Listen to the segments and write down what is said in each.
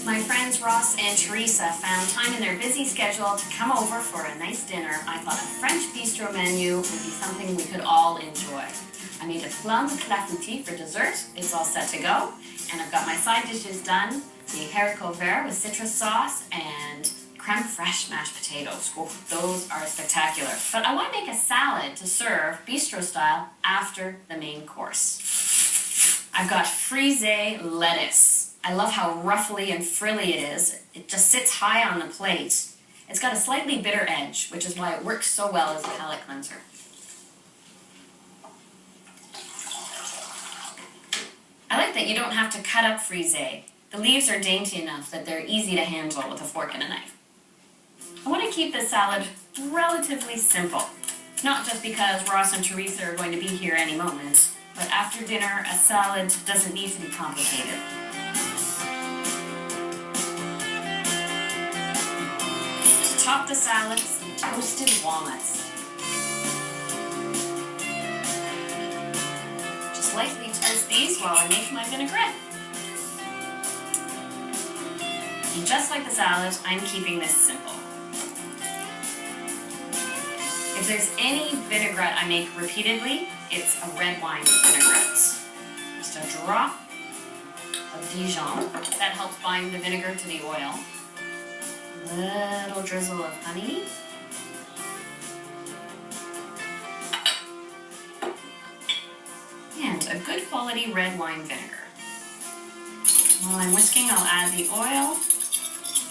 My friends Ross and Teresa found time in their busy schedule to come over for a nice dinner. I thought a French bistro menu would be something we could all enjoy. I made a flan de clafoutis for dessert. It's all set to go. And I've got my side dishes done. The haricots verts with citrus sauce and creme fraiche mashed potatoes. Oh, those are spectacular. But I want to make a salad to serve bistro style after the main course. I've got Frisee lettuce. I love how ruffly and frilly it is. It just sits high on the plate. It's got a slightly bitter edge, which is why it works so well as a palate cleanser. I like that you don't have to cut up Frisee. The leaves are dainty enough that they're easy to handle with a fork and a knife. I want to keep this salad relatively simple. Not just because Ross and Teresa are going to be here any moment, but after dinner, a salad doesn't need to be complicated. To top the salad, some toasted walnuts. Just lightly toast these while I make my vinaigrette. And just like the salad, I'm keeping this simple. If there's any vinaigrette I make repeatedly, it's a red wine vinaigrette. Just a drop of Dijon. That helps bind the vinegar to the oil. A little drizzle of honey. And a good quality red wine vinegar. While I'm whisking, I'll add the oil.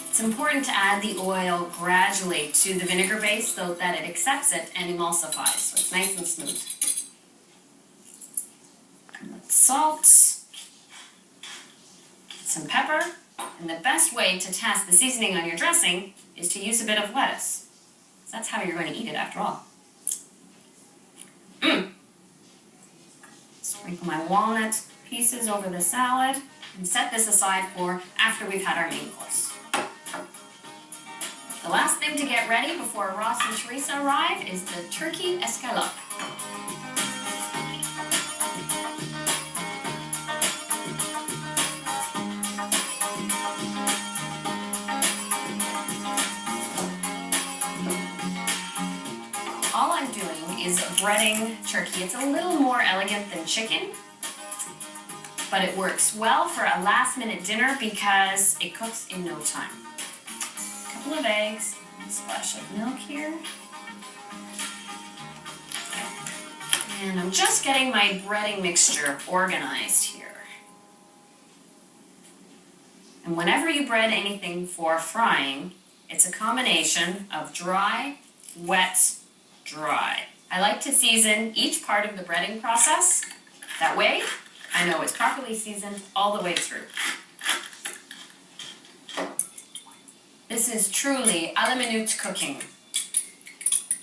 It's important to add the oil gradually to the vinegar base so that it accepts it and emulsifies, so it's nice and smooth. Salt, some pepper, and the best way to test the seasoning on your dressing is to use a bit of lettuce. So that's how you're going to eat it after all. Sprinkle my walnut pieces over the salad and set this aside for after we've had our main course. The last thing to get ready before Ross and Teresa arrive is the turkey escalope. All I'm doing is breading turkey. It's a little more elegant than chicken, but it works well for a last-minute dinner because it cooks in no time. Couple of eggs, a splash of milk here. And I'm just getting my breading mixture organized here. And whenever you bread anything for frying, it's a combination of dry, wet, dry. I like to season each part of the breading process. That way, I know it's properly seasoned all the way through. This is truly à la minute cooking.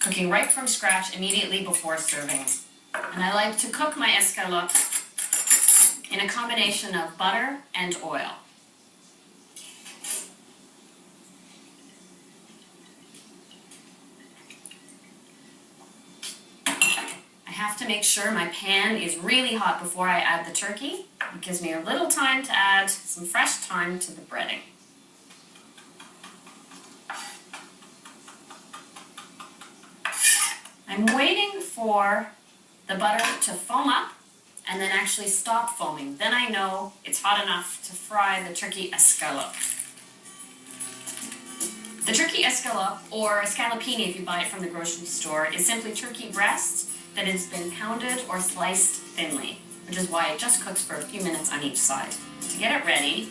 Cooking right from scratch immediately before serving. And I like to cook my escalope in a combination of butter and oil. I have to make sure my pan is really hot before I add the turkey. It gives me a little time to add some fresh thyme to the breading. I'm waiting for the butter to foam up and then actually stop foaming. Then I know it's hot enough to fry the turkey escalope. The turkey escalope, or scallopini if you buy it from the grocery store, is simply turkey breast that has been pounded or sliced thinly, which is why it just cooks for a few minutes on each side. To get it ready,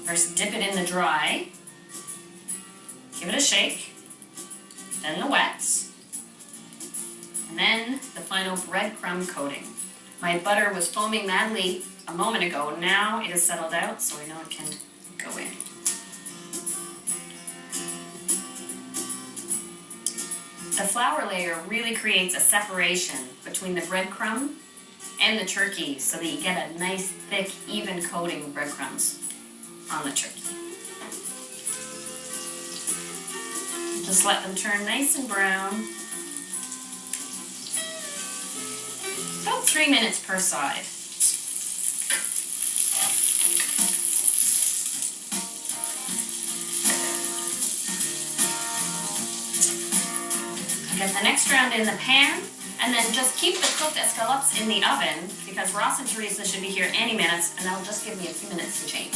first dip it in the dry, give it a shake, then the wet, and then the final breadcrumb coating. My butter was foaming madly a moment ago. Now it has settled out, so I know it can go in. The flour layer really creates a separation between the breadcrumb and the turkey so that you get a nice, thick, even coating of breadcrumbs on the turkey. Just let them turn nice and brown. About 3 minutes per side. Get the next round in the pan, and then just keep the cooked escalopes in the oven because Ross and Teresa should be here any minute, and that'll just give me a few minutes to change.